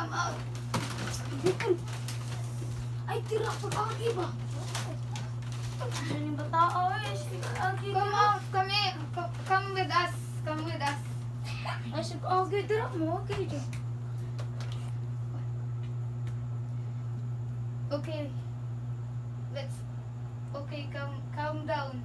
come out. Ay, tira pag-agi ba? Ano yung batao eh? Come out, come here. Come with us. Come with us. Ay, sige, okay, tira mo. Okay, dyan. Okay. Okay, calm down.